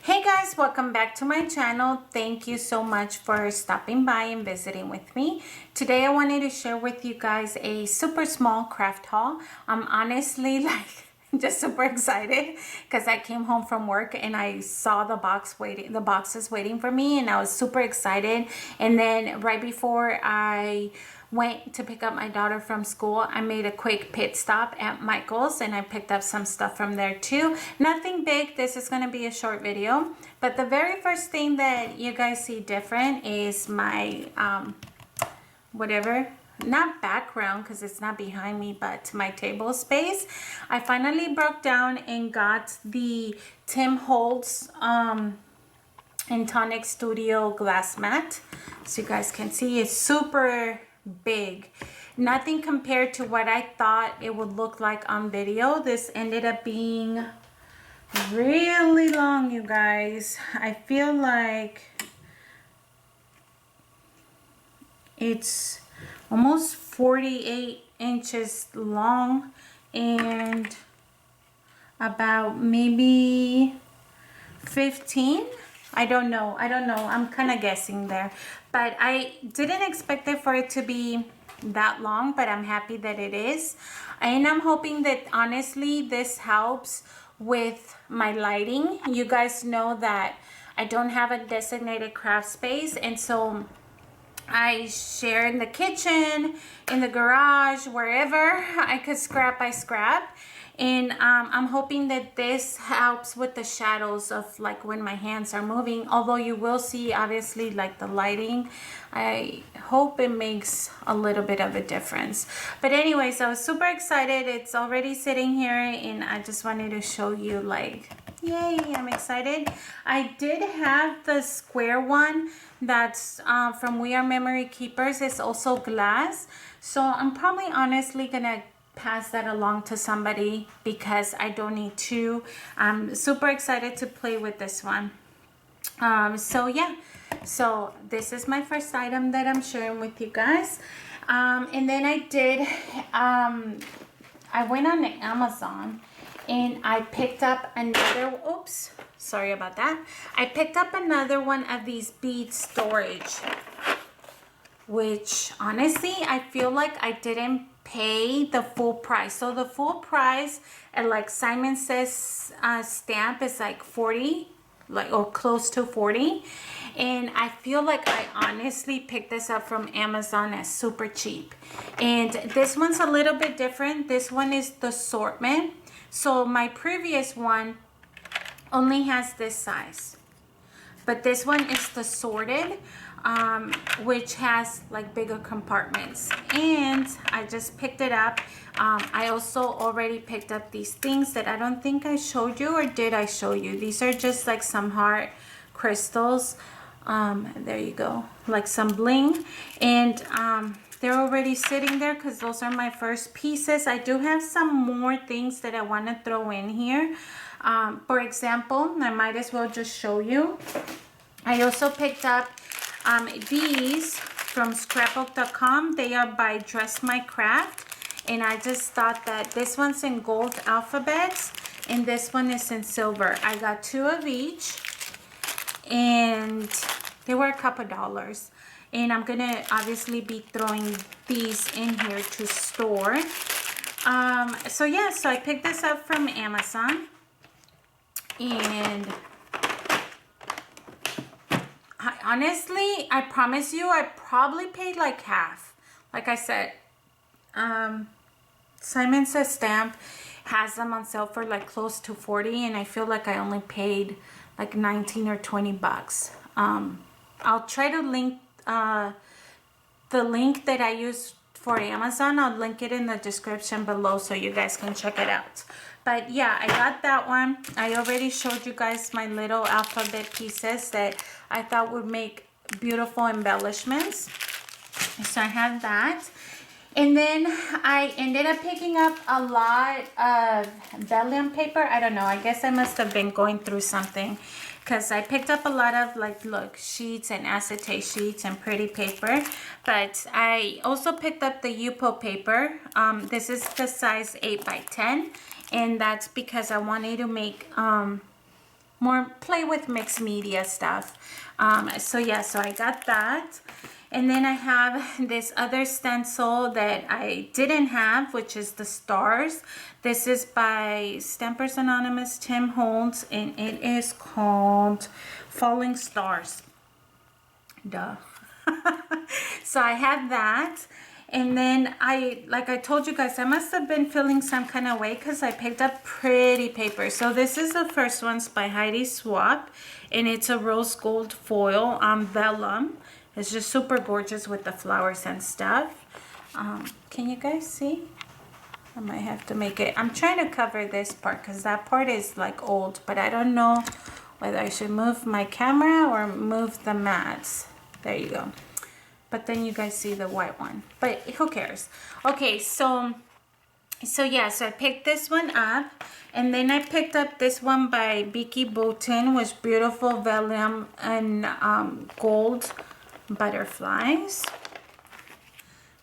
Hey guys, welcome back to my channel. Thank you so much for stopping by and visiting with me. Today I wanted to share with you guys a super small craft haul. I'm honestly just super excited because I came home from work and I saw the boxes waiting for me, and I was super excited. And then right before I went to pick up my daughter from school, I made a quick pit stop at Michael's and I picked up some stuff from there too. Nothing big. This is going to be a short video, but the very first thing that you guys see different is my not background, because it's not behind me, but my table space. I finally broke down and got the Tim Holtz and Tonic Studio glass mat, so you guys can see it's super big. Nothing compared to what I thought it would look like on video. This ended up being really long, you guys. I feel like it's almost 48 inches long and about maybe 15. I don't know. I'm kind of guessing there, but I didn't expect it for it to be that long, but I'm happy that it is. And I'm hoping that honestly this helps with my lighting. You guys know that I don't have a designated craft space, and so I share in the kitchen, in the garage, wherever I could scrap, I scrap. And I'm hoping that this helps with the shadows of like when my hands are moving, although you will see obviously like the lighting. I hope it makes a little bit of a difference. But anyways, I was super excited. It's already sitting here and I just wanted to show you, like, yay, I'm excited. I did have the square one that's from We Are Memory Keepers. It's also glass, so I'm probably honestly gonna pass that along to somebody because I don't need two. I'm super excited to play with this one. So yeah, so this is my first item that I'm sharing with you guys. And then I went on Amazon and I picked up another, oops, sorry about that. I picked up another one of these bead storage, which honestly, I feel like I didn't pay the full price. So the full price at like Simon Says stamp is like 40, like, or close to 40. And I feel like I honestly picked this up from Amazon as super cheap. And this one's a little bit different. This one is the assortment. So my previous one only has this size, but this one is the sorted, which has like bigger compartments, and I just picked it up. I also already picked up these things that I don't think I showed you, or did I show you? These are just like some heart crystals. There you go, like some bling, and they're already sitting there because those are my first pieces. I do have some more things that I want to throw in here. For example, I might as well just show you. I also picked up these from scrapbook.com. They are by Dress My Craft, and I just thought that this one's in gold alphabets and this one is in silver. I got two of each and they were a couple dollars, and I'm gonna obviously be throwing these in here to store. So yeah, so I picked this up from Amazon, and honestly, I promise you, I probably paid like half. Like I said, Simon Says stamp has them on sale for like close to 40, and I feel like I only paid like 19 or 20 bucks. I'll try to link the link that I use for Amazon. I'll link it in the description below so you guys can check it out. But yeah, I got that one. I already showed you guys my little alphabet pieces that I thought would make beautiful embellishments. So I have that. And then I ended up picking up a lot of vellum paper. I don't know, I guess I must have been going through something, because I picked up a lot of, like, look, sheets and acetate sheets and pretty paper. But I also picked up the Yupo paper. This is the size 8 by 10, and that's because I wanted to make more play with mixed media stuff. So yeah, so I got that. And then I have this other stencil that I didn't have, which is the stars. This is by Stampers Anonymous, Tim Holtz, and it is called Falling Stars. Duh. So I have that. And then like I told you guys, I must have been feeling some kind of way because I picked up pretty paper. So this is the first one's by Heidi Swap, and it's a rose gold foil on vellum. It's just super gorgeous with the flowers and stuff. Can you guys see? I might have to make it. I'm trying to cover this part because that part is like old, but I don't know whether I should move my camera or move the mats. There you go. But then you guys see the white one, but who cares? Okay, so yeah, so I picked this one up, and then I picked up this one by Beaky Bolton, which beautiful vellum and gold butterflies.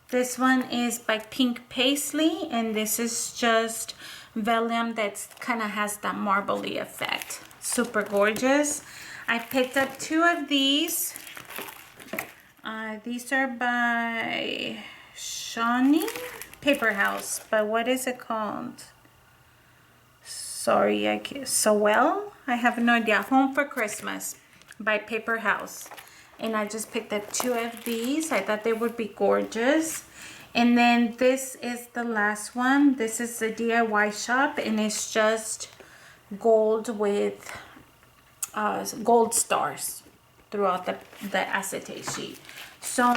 This one is by Pink Paisley, and this is just vellum that kind of has that marbly effect. Super gorgeous. I picked up two of these. These are by Shawnee Paper House, but what is it called? Sorry, I can't. Sewell? I have no idea. Home for Christmas by Paper House. And I just picked up two of these. I thought they would be gorgeous. And then this is the last one. This is the DIY shop, and it's just gold with gold stars throughout the acetate sheet. So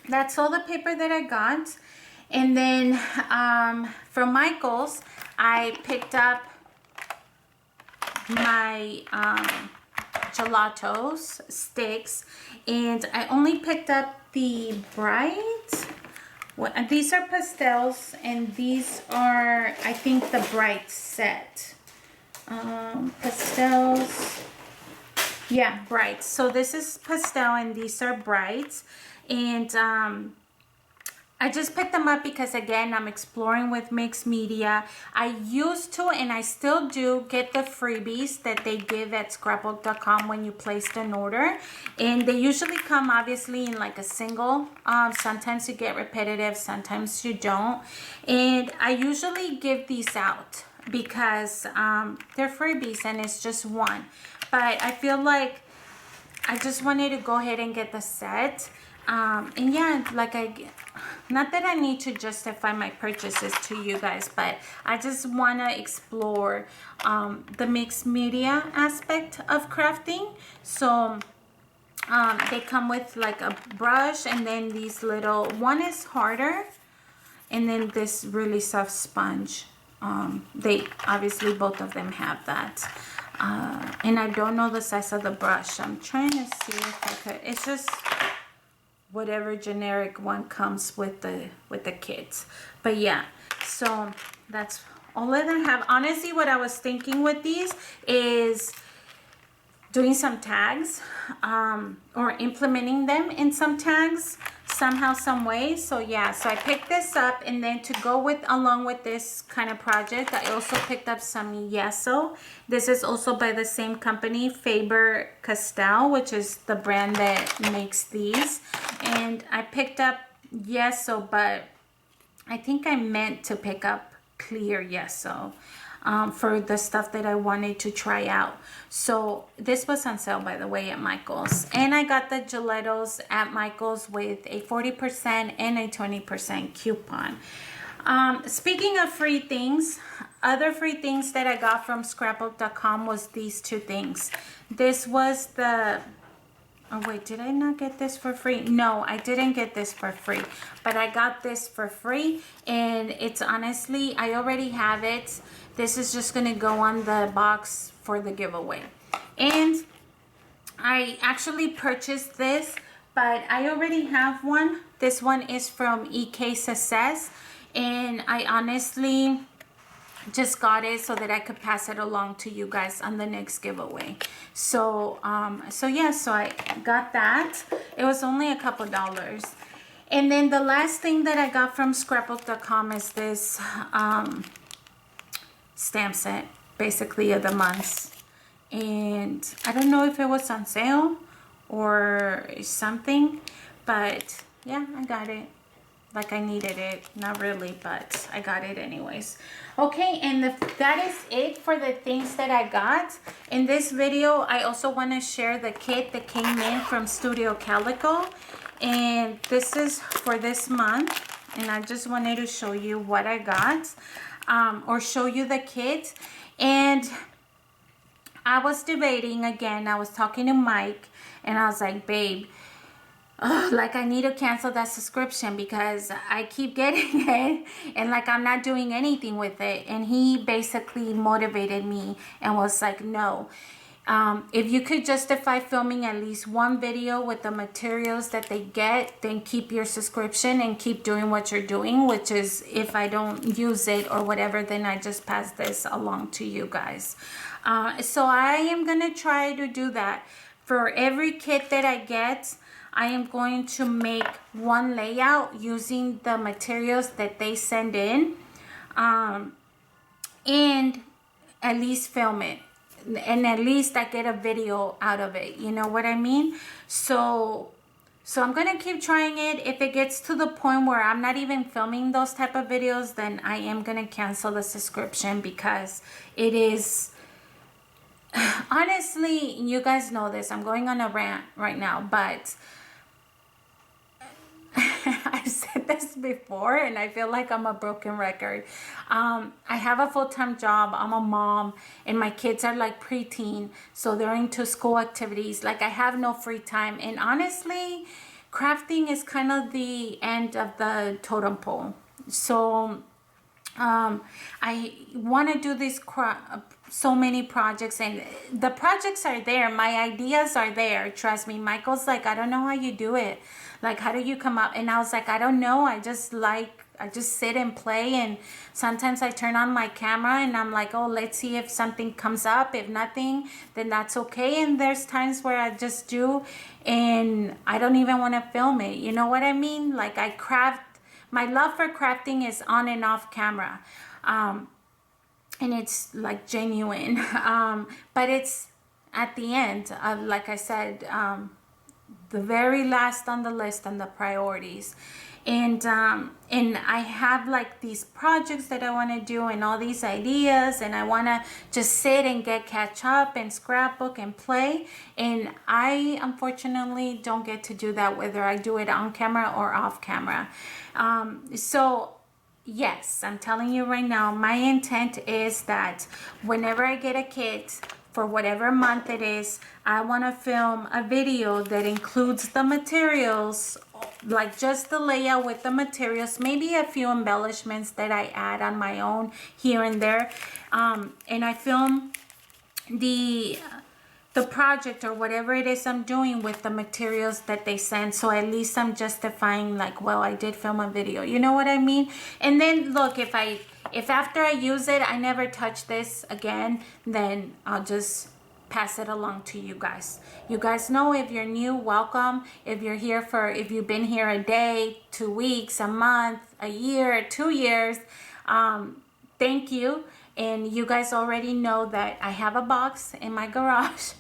that's all the paper that I got. And then from Michael's, I picked up my gelatos sticks, and I only picked up the bright. These are pastels, and these are, I think, the bright set. Pastels. Yeah, bright. So this is pastel, and these are brights. And I just picked them up because, again, I'm exploring with mixed media. I used to, and I still do, get the freebies that they give at scrapbook.com when you placed an order. And they usually come, obviously, in like a single. Sometimes you get repetitive, sometimes you don't. And I usually give these out because they're freebies and it's just one. But I feel like I just wanted to go ahead and get the set. And yeah, like not that I need to justify my purchases to you guys, but I just want to explore the mixed media aspect of crafting. So they come with like a brush, and then these little, one is harder, and then this really soft sponge. They obviously, both of them have that. And I don't know the size of the brush. I'm trying to see if I could. It's just whatever generic one comes with the kits. But yeah, so that's all that I have. Honestly, what I was thinking with these is doing some tags, or implementing them in some tags somehow, some way. So yeah, so I picked this up, and then to go with, along with this kind of project, I also picked up some gesso. This is also by the same company, Faber-Castell, which is the brand that makes these. And I picked up gesso, but I think I meant to pick up clear gesso for the stuff that I wanted to try out. So this was on sale, by the way, at Michael's. And I got the gelatos at Michael's with a 40% and a 20% coupon. Speaking of free things, other free things that I got from scrapbook.com was these two things. This was the... Oh wait, did I not get this for free? No, I didn't get this for free, but I got this for free, and it's honestly, I already have it. This is just gonna go on the box for the giveaway. And I actually purchased this, but I already have one. This one is from EK Success, and I honestly just got it so that I could pass it along to you guys on the next giveaway. So yeah, so I got that. It was only a couple dollars. And then the last thing that I got from scrapbook.com is this stamp set, basically, of the months. and I don't know if it was on sale or something, but yeah, I got it. Like I needed it, not really, but I got it anyways. Okay, and that is it for the things that I got. In this video, I also want to share the kit that came in from Studio Calico, and this is for this month, and I just wanted to show you what I got, or show you the kit. And I was debating again. I was talking to Mike, and I was like, babe, like I need to cancel that subscription because I keep getting it and like I'm not doing anything with it. And he basically motivated me and was like, no, if you could justify filming at least one video with the materials that they get, then keep your subscription and keep doing what you're doing, which is if I don't use it or whatever, then I just pass this along to you guys. So I am gonna try to do that. For every kit that I get, I am going to make one layout using the materials that they send in, and at least film it, and at least I get a video out of it, you know what I mean? So I'm gonna keep trying it. If it gets to the point where I'm not even filming those type of videos, then I am gonna cancel the subscription, because it is, honestly, you guys know this, I'm going on a rant right now, but I've said this before and I feel like I'm a broken record. I have a full-time job, I'm a mom, and my kids are like preteen, so they're into school activities. Like I have no free time, and honestly, crafting is kind of the end of the totem pole. So I want to do these so many projects, and the projects are there, my ideas are there, trust me. Michael's like, I don't know how you do it, like how do you come up? And I was like, I don't know, I just sit and play, and sometimes I turn on my camera and I'm like, oh, let's see if something comes up. If nothing, then that's okay. And there's times where I just do and I don't even want to film it, you know what I mean? Like I craft. My love for crafting is on and off camera, and it's like genuine, but it's at the end of, like I said, the very last on the list on the priorities. And I have like these projects that I want to do and all these ideas, and I want to just sit and catch up and scrapbook and play, and I unfortunately don't get to do that, whether I do it on camera or off camera. So yes, I'm telling you right now, my intent is that whenever I get a kit, for whatever month it is, I want to film a video that includes the materials, like just the layout with the materials, maybe a few embellishments that I add on my own here and there, and I film the project or whatever it is I'm doing with the materials that they send, so at least I'm justifying like, well, I did film a video, you know what I mean? And then look, if after I use it I never touch this again, then I'll just pass it along to you guys. You guys know, if you're new, welcome. If you've been here a day, 2 weeks, a month, a year, 2 years, thank you. And you guys already know that I have a box in my garage,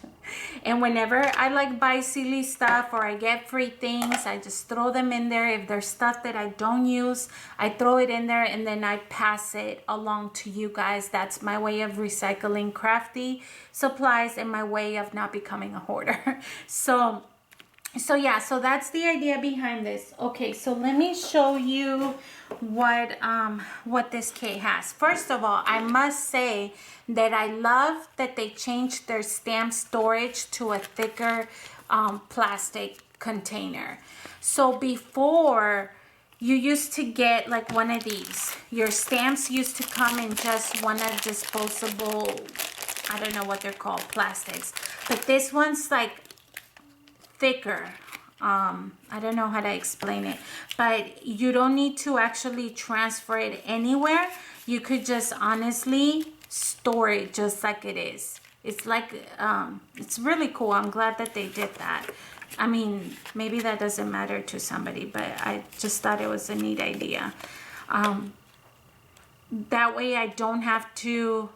and whenever I like buy silly stuff or I get free things, I just throw them in there. If there's stuff that I don't use, I throw it in there and then I pass it along to you guys. That's my way of recycling crafty supplies and my way of not becoming a hoarder. So yeah, so that's the idea behind this. Okay, so let me show you what this kit has. First of all, I must say that I love that they changed their stamp storage to a thicker plastic container. So before, you used to get like one of these. Your stamps used to come in just one of disposable, I don't know what they're called, plastics, but this one's like thicker. I don't know how to explain it, but you don't need to actually transfer it anywhere. You could just honestly store it just like it is. It's like it's really cool. I'm glad that they did that. I mean, maybe that doesn't matter to somebody, but I just thought it was a neat idea. That way I don't have to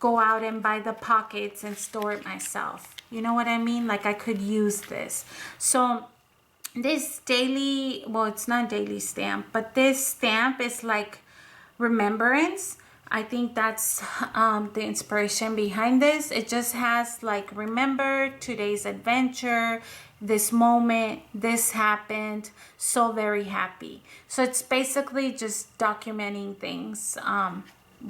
go out and buy the pockets and store it myself. You know what I mean? Like I could use this. So this daily, well, it's not daily stamp, but this stamp is like remembrance. I think that's the inspiration behind this. It just has like, remember today's adventure, this moment, this happened, so very happy. So it's basically just documenting things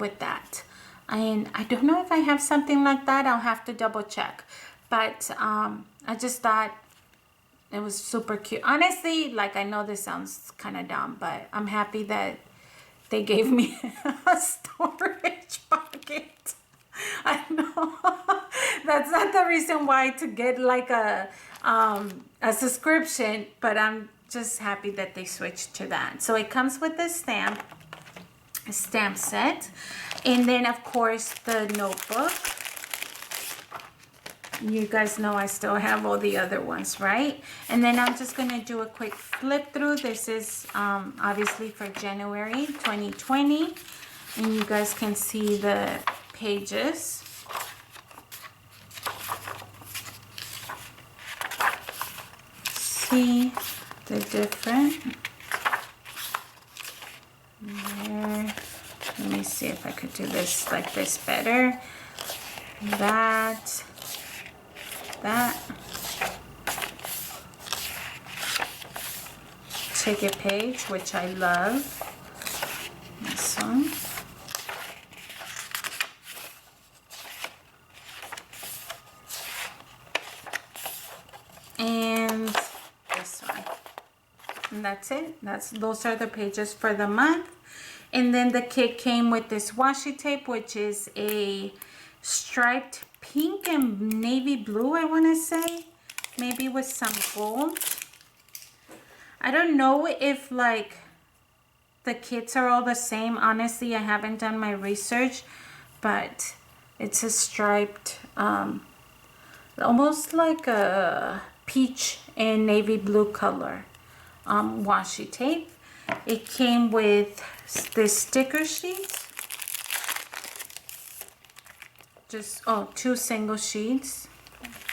with that. And I don't know if I have something like that. I'll have to double check. But I just thought it was super cute. Honestly, like, I know this sounds kind of dumb, but I'm happy that they gave me a storage pocket. I know that's not the reason why to get like a subscription, but I'm just happy that they switched to that. So it comes with the stamp set, and then of course the notebook. You guys know I still have all the other ones, right? And then I'm just gonna do a quick flip through. This is obviously for January 2020, and you guys can see the pages. See the different. There. Let me see if I could do this like this better. That. Ticket page, which I love. This one. And this one. And that's it. Those are the pages for the month. And then the kit came with this washi tape, which is a striped pink and navy blue, I want to say, maybe with some gold. I don't know if like the kits are all the same. Honestly, I haven't done my research, but it's a striped, almost like a peach and navy blue color washi tape. It came with this sticker sheet. Just, oh, 2 single sheets.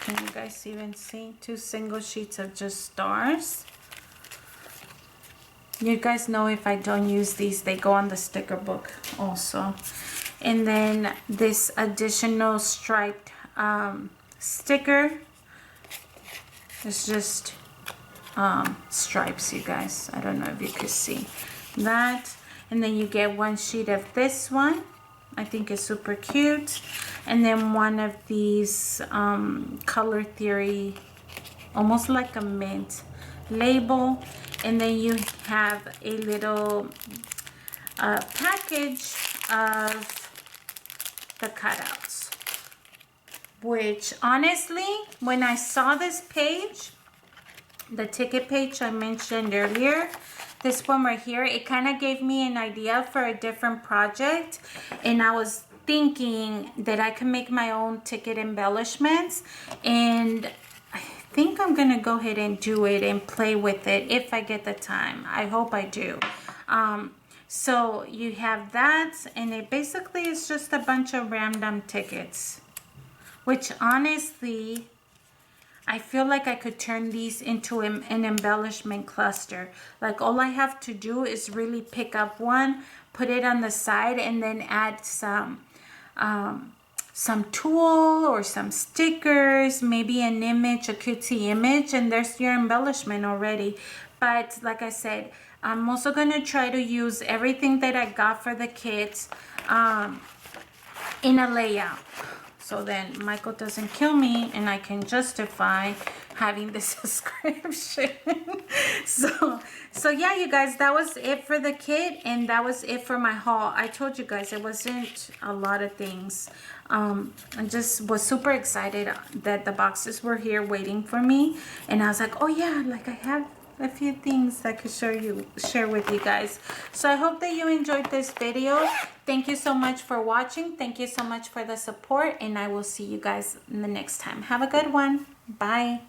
Can you guys even see? 2 single sheets of just stars. You guys know if I don't use these, they go on the sticker book also. And then this additional striped sticker. It's just stripes, you guys. I don't know if you could see that. And then you get 1 sheet of this one. I think it's super cute. And then one of these Color Theory, almost like a mint label. And then you have a little package of the cutouts, which honestly, when I saw this page, the ticket page I mentioned earlier, this one right here, it kind of gave me an idea for a different project. And I was thinking that I could make my own ticket embellishments, and I think I'm gonna go ahead and do it and play with it if I get the time. I hope I do. So you have that, and it basically is just a bunch of random tickets, which honestly, I feel like I could turn these into an embellishment cluster. Like all I have to do is really pick up one, put it on the side, and then add some tulle or some stickers, maybe an image, a cutesy image, and there's your embellishment already. But like I said, I'm also gonna try to use everything that I got for the kids in a layout. So then Michael doesn't kill me and I can justify having the subscription. So yeah, you guys, that was it for the kit, and that was it for my haul. I told you guys it wasn't a lot of things. I just was super excited that the boxes were here waiting for me, and I was like, oh yeah, like I have a few things I could share with you guys. So I hope that you enjoyed this video. Thank you so much for watching. Thank you so much for the support, and I will see you guys in the next time. Have a good one. Bye.